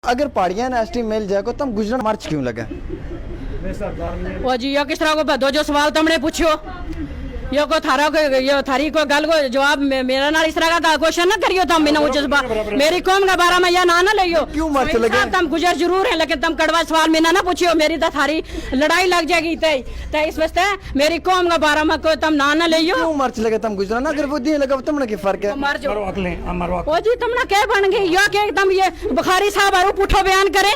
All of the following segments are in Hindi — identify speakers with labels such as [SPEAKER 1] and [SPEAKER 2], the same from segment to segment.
[SPEAKER 1] अगर पहाड़ियाँ एसटी मिल जाए तो तुम गुजरात मार्च क्यों लगा?
[SPEAKER 2] ओ जी यो किस तरह को बदो जो सवाल तुमने पूछो यो को थारा को यो थारी को गल को जवाब मेरा ना इस तरह का क्वेश्चन ना करियो तुम बिना जज्बा मेरी कौम का बारे में या ना लियो।
[SPEAKER 1] क्यों मत लगे?
[SPEAKER 2] तुम गुजर जरूर है लेकिन तुम कड़वा सवाल मेरा ना पूछियो मेरी तो थारी लड़ाई लग जाएगी तय इस वास्ते मेरी कौम का बारे में को तुम ना लियो।
[SPEAKER 1] क्यों मर्च लगे तुम गुजरात अगर बुद्धि लगा तुमने क्या फर्क है?
[SPEAKER 2] मर जो ओ जी तुमने क्या बन गई यो के एकदम ये बुखारी साहब आरो पुठो बयान करे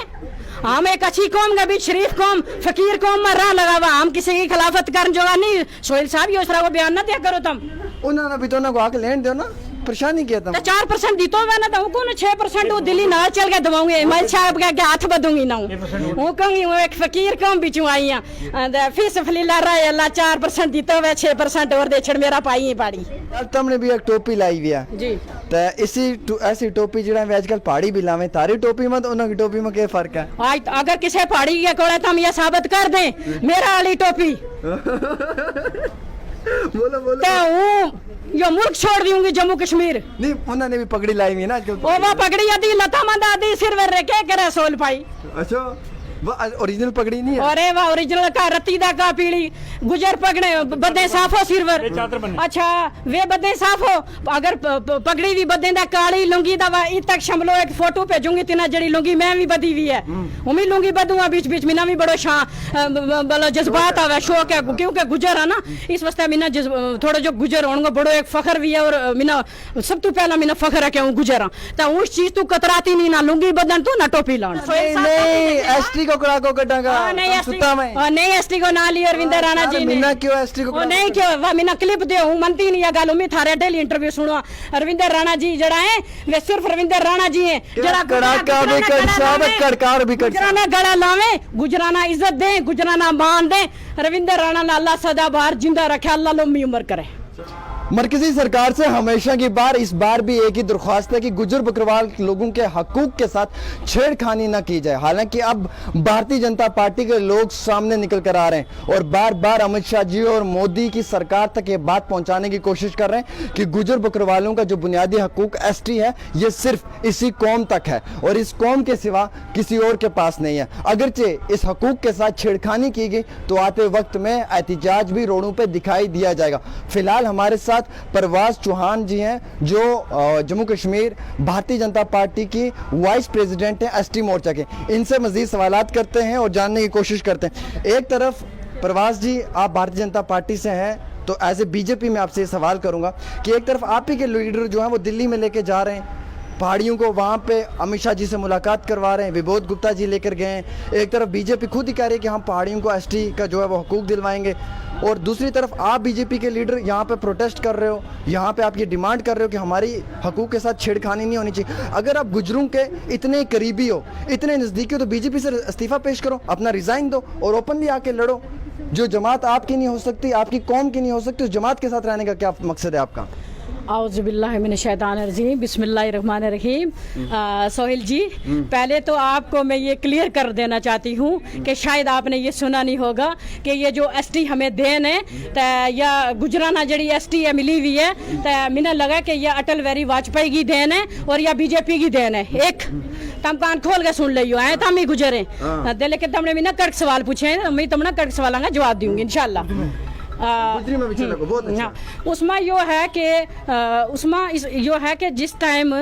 [SPEAKER 2] हम एक अच्छी कौम का बीच शरीफ कौम फकीर कौम में राह लगा हुआ हम किसी की खिलाफत करने जो नहीं सोहेल साहब ये तरह को बयान ना दिया करो तुम
[SPEAKER 1] उन्होंने भी तो ना को आके लेन दो ना परेशानी किया तुम
[SPEAKER 2] 4% दी तो मैं ना तो को 6% वो दिल्ली ना चल के दबाऊंगे मैं साहब के हाथ बदूंगी ना वो कहूंगी वो एक फकीर कौम बिचू आई हां फीस फलीला रहा अल्लाह 4% दी तो 6% और दे छड़ मेरा पाई पाड़ी
[SPEAKER 1] तुमने भी एक टोपी लाई हुई है
[SPEAKER 2] जी
[SPEAKER 1] तो इसी ऐसी टोपी जड़ा है आजकल पहाड़ी भी लावे तारी टोपी में तो उनकी टोपी में क्या फर्क है?
[SPEAKER 2] आज अगर किसी पहाड़ी के कोले तुम ये साबित कर दे मेरा वाली टोपी
[SPEAKER 1] बोलो बोलो
[SPEAKER 2] तो यो मुल्क छोड़ दूंगी जम्मू कश्मीर।
[SPEAKER 1] नहीं उन्होंने भी पगड़ी लाई हुई है ना आजकल।
[SPEAKER 2] ओ वो पगड़ी आदि लता मंदा आदि सिर वर रे के करे सोल पाई।
[SPEAKER 1] अच्छा वो ओरिजिनल पगड़ी नहीं है?
[SPEAKER 2] अरे वाह ओरिजिनल का रत्ती दा का पीली गुजर पगड़े बदे साफ हो सिरवर अच्छा वे बदे साफ हो अगर पगड़ी भी बदे दा काली लुंगी दा इ तक शमलो एक फोटो भेजूंगी तिना जड़ी लुंगी मैं भी बदी हुई है उमी लुंगी बदूंगा बीच बीच मिना भी बड़ो बलो जज्बात आवे शौक है क्योंकि गुजर है ना इस वास्ते मिना थोड़ा जो गुजर होंगे बड़ो एक फखर भी है और मिना सब तो पहला मिना फखर है कि हूं गुजर हां तो उस चीज तू कतराती नहीं ना लुंगी बदन तू ना टोपी लान
[SPEAKER 1] नहीं एसटी को कड़ा को कटांगा
[SPEAKER 2] नहीं
[SPEAKER 1] सुता में
[SPEAKER 2] नहीं एसटी को ना ली अरविंदर राणा जी ने
[SPEAKER 1] मीना क्यों एसटी को
[SPEAKER 2] नहीं क्यों वा मीना क्लिप दे हूं मनती नहीं गाल उम्मीद थारे डेली इंटरव्यू सुनो अरविंदर राणा जी जड़ा है वे सिर्फ अरविंदर राणा जी हैं जड़ा
[SPEAKER 1] कड़ाका भी कर साबित कड़कार भी कर
[SPEAKER 2] गुजराना गड़ा लावे गुजराना इज्जत दे गुजराना मान दे अरविंदर राणा ने अल्लाह सदा बार जिंदा रखे अल्लाह लंबी उम्र करे।
[SPEAKER 1] मरकजी सरकार से हमेशा की बार इस बार भी एक ही दरख्वास्त है कि गुजर बकरवाल लोगों के हकूक के साथ छेड़खानी न की जाए। हालांकि अब भारतीय जनता पार्टी के लोग सामने निकल कर आ रहे हैं और बार बार अमित शाह जी और मोदी की सरकार तक ये बात पहुंचाने की कोशिश कर रहे हैं कि गुजर बकरवालों का जो बुनियादी हकूक एसटी है ये सिर्फ इसी कौम तक है और इस कौम के सिवा किसी और के पास नहीं है। अगरचे इस हकूक के साथ छेड़खानी की गई तो आते वक्त में एहतजाज भी रोडों पर दिखाई दिया जाएगा। फिलहाल हमारे साथ परवाज चौहान जी हैं जो जम्मू कश्मीर भारतीय जनता पार्टी की वाइस प्रेसिडेंट हैं एसटी मोर्चा के। इनसे मजीद सवालात करते हैं और जानने की कोशिश करते हैं। एक तरफ परवाज जी आप भारतीय जनता पार्टी से हैं तो एज ए बीजेपी में आपसे ये सवाल करूंगा कि एक तरफ आप ही के लीडर जो हैं वो दिल्ली में लेके जा रहे हैं पहाड़ियों को, वहाँ पे अमित शाह जी से मुलाकात करवा रहे हैं, विबोध गुप्ता जी लेकर गए हैं। एक तरफ बीजेपी खुद ही कह रही है कि हम पहाड़ियों को एसटी का जो है वो हकूक दिलवाएंगे और दूसरी तरफ आप बीजेपी के लीडर यहाँ पे प्रोटेस्ट कर रहे हो, यहाँ पे आप ये डिमांड कर रहे हो कि हमारी हकूक के साथ छेड़खानी नहीं होनी चाहिए। अगर आप गुजरों के इतने करीबी हो, इतने नज़दीकी हो तो बीजेपी से इस्तीफ़ा पेश करो, अपना रिज़ाइन दो और ओपनली आके लड़ो। जो जमात आपकी नहीं हो सकती, आपकी कौम की नहीं हो सकती, उस जमात के साथ रहने का क्या मकसद है आपका?
[SPEAKER 2] औज़ुबिल्लाहिमिनश्शैतानिर्रजीम बिस्मिल्लाहिर्रहमानिर्रहीम। सोहेल जी पहले तो आपको मैं ये क्लियर कर देना चाहती हूँ कि शायद आपने ये सुना नहीं होगा कि ये जो एसटी हमें देन है तो या गुजराना जड़ी एसटी है मिली हुई है तो मैंने लगा कि यह अटल बिहारी वाजपेयी की देन है और या बीजेपी की देन है। एक तम कान खोल के सुन लियो है तम ही गुजरे लेकिन तुमने मैंने कर्क सवाल पूछे हैं मैं तुमने कर्क सवाल का जवाब दूंगी इंशाल्लाह। उसमें यो है कि उसमें यो है कि जिस टाइम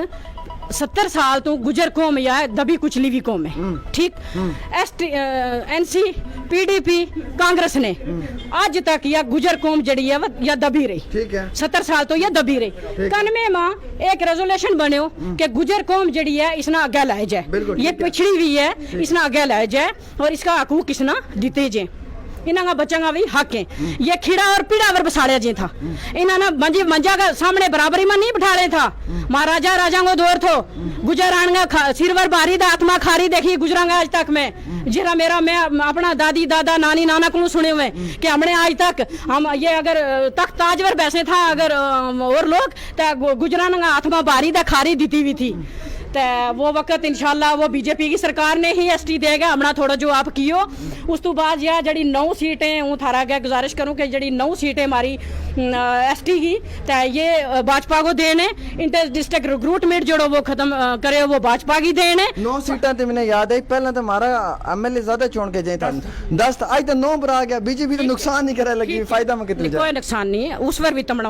[SPEAKER 2] 70 साल तो गुजर कौम या दबी कुचली भी कौम है ठीक एसटी एनसी पीडीपी कांग्रेस ने आज तक या गुजर कौम जड़ी है या दबी रही ठीक है 70 साल तो या दबी रही। 91 में एक रेजोल्यूशन बनो कि गुजर कौम जड़ी है इसना आगे लाया जाए, ये पिछड़ी हुई है इसना आगे लाया जाए और इसका हकूक किसना दीते जाए, इन्होंने बच्चा भी हक है। ये खीड़ा और पीड़ा वर बसाड़िया जी था, इन्होंने मंजी मंजा का सामने बराबरी में नहीं बिठा रहे था। महाराजा राजा को दौर थो गुजर आनगा सिरवर बारी दा आत्मा खारी देखी गुजरांगा आज तक में जरा मेरा मैं अपना दादी दादा नानी नाना को सुने हुए कि हमने आज तक हम ये अगर तख्त ताजवर बैसे था अगर और लोग तो गुजरांगा आत्मा बारी दा खारी दी हुई थी ते वो वक्त इंशाल्लाह वो बीजेपी की सरकार ने ही एसटी देगा हमना थोड़ा जो आप कियो उस तो बाद यह जड़ी 9 सीटें हूँ थारा अगे गुजारिश करूँ कि जड़ी 9 सीटें हमारी एसटी की ते ये भाजपा को देने इंटर डिस्ट्रिक्ट रिक्रूटमेंट जोड़ो वो खत्म करे वो भाजपा की देने
[SPEAKER 1] 9 सीटा तो मैंने याद है पहले तो हमारा एमएलए ज्यादा चुन के जाए था 10 आज तो 9 पर आ गया बीजेपी तो नुकसान नहीं करे लगी फायदा में कितने
[SPEAKER 2] कोई नुकसान नहीं है उस पर भी तमना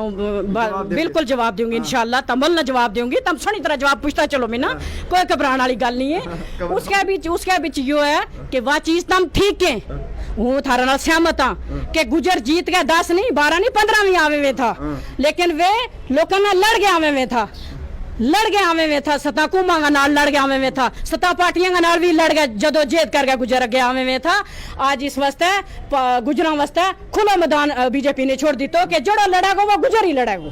[SPEAKER 2] बिल्कुल जवाब दूंगी इंशाल्लाह तमल ना जवाब दूंगी तम सही तरह जवाब पूछता चलो मैं ना कोई घबराने वाली गल नहीं है उसके बीच यो है कि वह चीज तम ठीक है हूँ थारा नाल सहमत हाँ कि गुजर जीत गया 10 नहीं 12 नहीं 15 भी आवे में था लेकिन वे लोगों ने लड़ के आवे में था लड़ के आवे में था सता कुमांगा नाल लड़ के आवे में था सता पार्टियां का नाल भी लड़ गया जदो जेद कर गया गुजर के आवे में था आज इस वास्ते गुजरा वास्ते खुला मैदान बीजेपी ने छोड़ दी तो कि जड़ो लड़ेगा वो गुजर ही लड़ेगा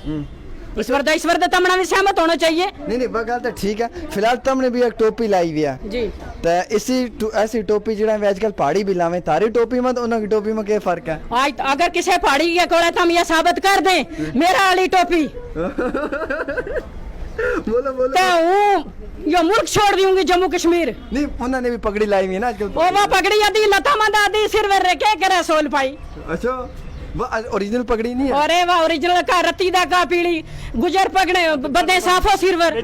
[SPEAKER 2] इस वर्द तमना में सहमत होना चाहिए
[SPEAKER 1] नहीं वो गल तो ठीक है फिलहाल तुमने भी एक टोपी लाई हुई है
[SPEAKER 2] जी
[SPEAKER 1] तो ऐसी टोपी जड़ा आजकल पहाड़ी भी लावे तारी टोपी में तो उनकी टोपी में क्या फर्क है
[SPEAKER 2] आज अगर किसी पहाड़ी के कोले तुम ये साबित कर दें मेरा वाली टोपी
[SPEAKER 1] बोलो
[SPEAKER 2] तो यो मुल्क छोड़ दूंगी जम्मू कश्मीर
[SPEAKER 1] नहीं उन्होंने भी पगड़ी लाई हुई है ना आजकल
[SPEAKER 2] वो पगड़ी आदि लता मंदा आदि सिर वर के करे सोल पाई
[SPEAKER 1] अच्छा वो ओरिजिनल पगड़ी नहीं है
[SPEAKER 2] अरे वाह ओरिजिनल का रत्ती दा का पीड़ी गुजर पगड़े बदे साफ हो सिरवर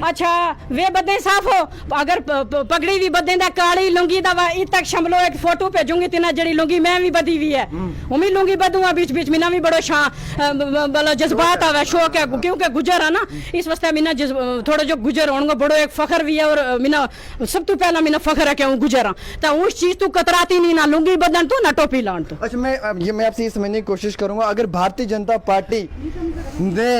[SPEAKER 2] अच्छा वे बदे साफ हो अगर पगड़ी भी बदे दा काली लुंगी दा इ तक शमलो एक फोटो भेजूंगी तिना जड़ी लुंगी मैं भी बदी हुई है उमी लुंगी बदूंगा बीच बीच में भी बड़ो बड़ा जज्बात आवे शौक है क्योंकि गुजर है ना इस वास्ते मिना थोड़ा जो गुजर होने बड़ो एक फखर भी है और मिना सब तो पहला मिना फखर है कि हूँ गुजर तो उस चीज तू कतराती नहीं ना लुंगी बदन तू ना टोपी लान तू
[SPEAKER 1] अच्छा मैं आपसे ये समझने की कोशिश करूंगा अगर भारतीय जनता पार्टी ने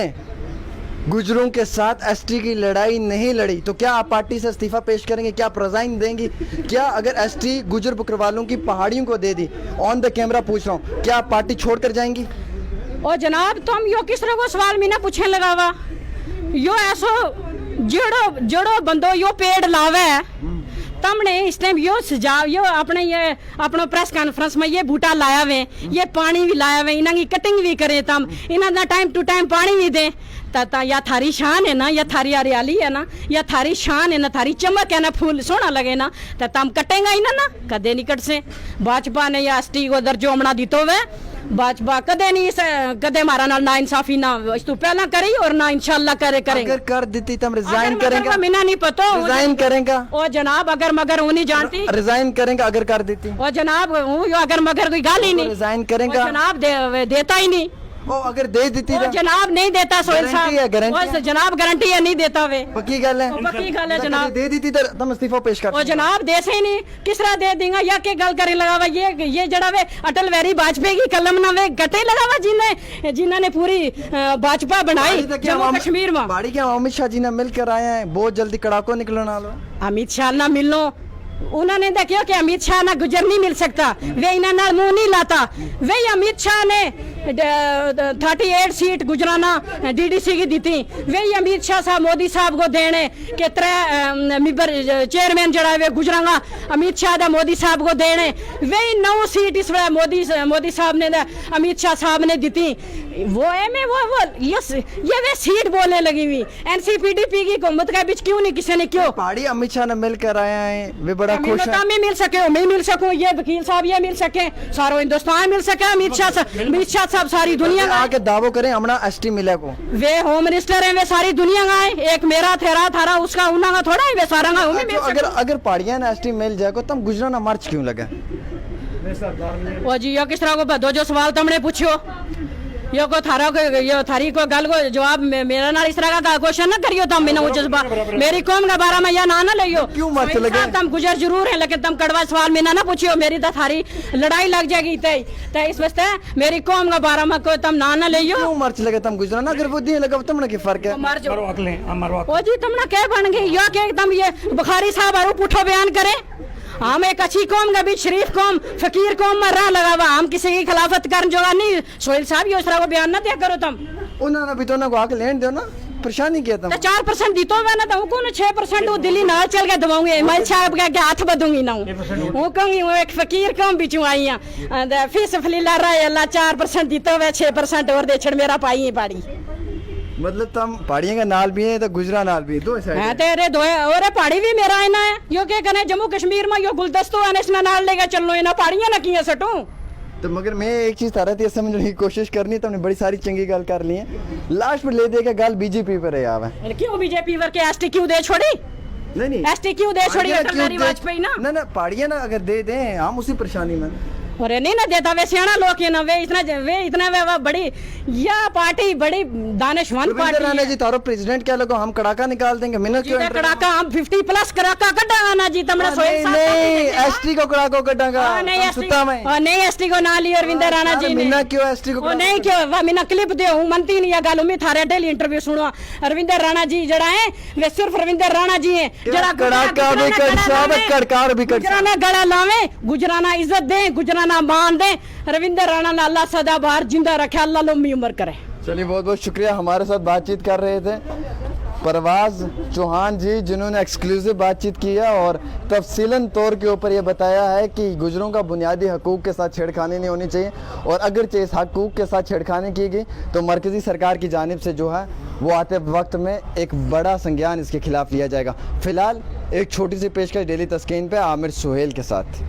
[SPEAKER 1] गुजरों के साथ एसटी की लड़ाई नहीं लड़ी तो क्या आप पार्टी से इस्तीफा पेश करेंगे क्या आप रिजाइन देंगी क्या अगर एसटी गुजर बकरवालों की पहाड़ियों को दे दी ऑन द कैमरा पूछ रहा हूँ क्या आप पार्टी छोड़कर जाएंगी
[SPEAKER 2] ओ जनाब तुम यो किस तरह को सवाल में ना पूछने लगा वा यो ऐसो जड़ो जड़ो बंदो यो पेड़ लावे तमने इस टाइम यो सजाव यो अपने ये अपना प्रेस कॉन्फ्रेंस में ये बूटा लाया वे ये पानी भी लाया वे इन्हें कटिंग भी करे तम इन्हें टाइम टू टाइम पानी भी दे ता या थारी शान है ना या थारी हरियाली है ना या थारी शान है ना थारी चमक है ना फूल सोना लगे ना तो तम कटेगा ही ना कदे निकट से भाजपा ने या एसटी को दर्जो हमना दी तो वे भाजपा कदे नहीं कदे हमारा ना इंसाफी ना इस तो पहला करी और ना इंशाल्लाह करेंगे
[SPEAKER 1] अगर कर देती तम रिजाइन करेंगे
[SPEAKER 2] मिना नहीं पता
[SPEAKER 1] रिजाइन करेंगा
[SPEAKER 2] ओ जनाब अगर मगर हूँ नहीं जानती
[SPEAKER 1] रिजाइन करेंगे अगर कर देती
[SPEAKER 2] ओ जनाब हूँ अगर मगर कोई गाल ही नहीं
[SPEAKER 1] रिजाइन करेंगे
[SPEAKER 2] जनाब देता ही नहीं
[SPEAKER 1] ओ अगर दे देती
[SPEAKER 2] तो जनाब नहीं देता सोहेल साहब जनाब गारंटी है नहीं देता वे
[SPEAKER 1] पक्की गल है
[SPEAKER 2] पक्की गल है जनाब
[SPEAKER 1] दे देती तो तुम इस्तीफा पेश कर
[SPEAKER 2] ओ जनाब दे से ही नहीं किस तरह दे देंगे या के गल करे लगा वा ये जड़ा वे अटल बिहारी वाजपेयी की कलम ना वे गटे लगा वा जिन्होंने पूरी भाजपा बनाई जम्मू कश्मीर में
[SPEAKER 1] बाड़ी क्या अमित शाह जी ने मिलकर आए हैं बहुत जल्दी कड़ाको निकलना लो
[SPEAKER 2] अमित शाह ना मिलनो उन्होंने देखियो कि अमित शाह ना गुजर नहीं मिल सकता वे इन्हें मुंह नहीं लाता वे अमित शाह ने 38 सीट गुजराना डीडीसी की दी थी वे अमित शाह साहब मोदी साहब को देने के 3 मिबर चेयरमैन जड़ा वे गुजरांगा अमित शाह दा मोदी साहब को देने वे 9 सीट इस मोदी साहब ने अमित शाह साहब ने दी थी वो ये वे सीट बोलने लगी हुई एनसीपीडीपी की हुकूमत के बीच क्यों नहीं किसी ने क्यों
[SPEAKER 1] पहाड़ी अमित शाह ने मिलकर आए हैं वे बड़ा खुश है
[SPEAKER 2] मैं मिल सके मैं मिल सकूं ये वकील साहब ये मिल सके सारो हिंदुस्तान मिल सके अमित शाह साहब सारी दुनिया का
[SPEAKER 1] आके दावो करें हमना एसटी मिले को
[SPEAKER 2] वे होम मिनिस्टर हैं वे सारी दुनिया का है एक मेरा तेरा थारा उसका उन्ना का थोड़ा ही वे सारा का
[SPEAKER 1] अगर पहाड़ियां ने एसटी मिल जाए को तुम गुजराना मार्च क्यों लगा
[SPEAKER 2] ओ जी यो किस तरह को दो जो सवाल तुमने पूछो यो को थारा को यो थारी को गल को जवाब मेरा ना इस तरह का क्वेश्चन ना करियो तुम बिना जज्बा मेरी कौम का बारे में या ना लियो
[SPEAKER 1] क्यों मत लगे
[SPEAKER 2] तुम गुजर जरूर है लेकिन तुम कड़वा सवाल में ना पूछियो मेरी तो थारी लड़ाई लग जाएगी तय इस वास्ते मेरी कौम का बारे में कोई तुम ना लियो
[SPEAKER 1] क्यों मर्च लगे तुम गुजराना अगर बुद्धि लगा तुमने की फर्क है
[SPEAKER 2] ओ जी तुमने क्या बन गई यो के एकदम ये बुखारी साहब आरो पुठो बयान करे हम एक अच्छी कौम का बीच शरीफ कौम फकीर कौम में रह लगा हुआ हम किसी की खिलाफत करने जो नहीं सोहेल साहब ये तरह को बयान ना दिया करो तुम
[SPEAKER 1] उन्होंने भी तो ना को आके लेन दो ना परेशानी किया तुम
[SPEAKER 2] 4% दी तो मैं ना तो को 6% वो दिल्ली नाल चल के दबाऊंगे इमाम साहब का हाथ बदूंगी ना वो कहूंगी वो एक फकीर कौम बिचू आई हां फीस फलीला रहा अल्लाह 4% दी तो 6% और दे छड़ मेरा पाई है पाड़ी
[SPEAKER 1] मतलब तुम पहाड़ियों का नाल भी है तो गुजरा नाल भी है, दो साइड
[SPEAKER 2] है
[SPEAKER 1] है।
[SPEAKER 2] तेरे दो और पहाड़ी भी मेरा आना है यो क्या कने जम्मू कश्मीर में यो गुलदस्तो आने से नाल लेके चलो ना पहाड़ियां ना किया सटू
[SPEAKER 1] तो मगर मैं एक चीज तारा थी समझने की कोशिश करनी, तुमने बड़ी सारी चंगी गल कर ली है, लास्ट में ले दे के गल बीजेपी पर है आवे।
[SPEAKER 2] क्यों बीजेपी वर के एसटी क्यों दे छोड़ी
[SPEAKER 1] नहीं नहीं
[SPEAKER 2] एसटी क्यों दे छोड़ी
[SPEAKER 1] पहाड़ियाँ
[SPEAKER 2] अटल
[SPEAKER 1] क्यों
[SPEAKER 2] बिहारी
[SPEAKER 1] दे-
[SPEAKER 2] वाजपेयी ना
[SPEAKER 1] ना पहाड़ियाँ ना अगर दे दें हम उसी परेशानी में।
[SPEAKER 2] अरे नहीं ना देता वे सियाना लोग है ना वे इतना वे बड़ी या पार्टी बड़ी दानिशमंद
[SPEAKER 1] रविंद्र
[SPEAKER 2] पार्टी
[SPEAKER 1] राणा
[SPEAKER 2] है।
[SPEAKER 1] जी तारो प्रेसिडेंट क्या लोगो हम कड़ाका निकाल देंगे मिनट क्यों
[SPEAKER 2] जीते कड़ाका हम 50+ कड़ाका कटा ना जी तमने
[SPEAKER 1] नहीं नहीं एसटी को कड़ाको कटांगा
[SPEAKER 2] नहीं
[SPEAKER 1] हम
[SPEAKER 2] एसटी
[SPEAKER 1] सुता में
[SPEAKER 2] नहीं एसटी को ना ली अरविंदर राणा जी ने
[SPEAKER 1] मिना क्यों एसटी को
[SPEAKER 2] वो नहीं क्यों वा मिना क्लिप दे हूं मनती नहीं गाल में थारे डेली इंटरव्यू सुनो अरविंदर राणा जी जड़ा है वे सिर्फ अरविंदर राणा जी हैं जड़ा
[SPEAKER 1] कड़ाका भी कर साहब कड़कार भी कर
[SPEAKER 2] गुजराना गला लावे गुजराना इज्जत दे गुजराना मान दे रविंदर राणा ने अल्लाह सदा बाहर जिंदा रखे अल्लाह लंबी उम्र करे।
[SPEAKER 1] चलिए बहुत बहुत शुक्रिया हमारे साथ बातचीत कर रहे थे परवाज चौहान जी जिन्होंने एक्सक्लूसिव बातचीत की है और तफसीलन तौर के ऊपर ये बताया है कि गुजरों का बुनियादी हकूक़ के साथ छेड़खानी नहीं होनी चाहिए और अगर इस हकूक़ के साथ छेड़खानी की गई तो मरकज़ी सरकार की जानिब से जो है वो आते वक्त में एक बड़ा संज्ञान इसके खिलाफ लिया जाएगा। फ़िलहाल एक छोटी सी पेशकश डेली तस्कीन पे आमिर सुहेल के साथ।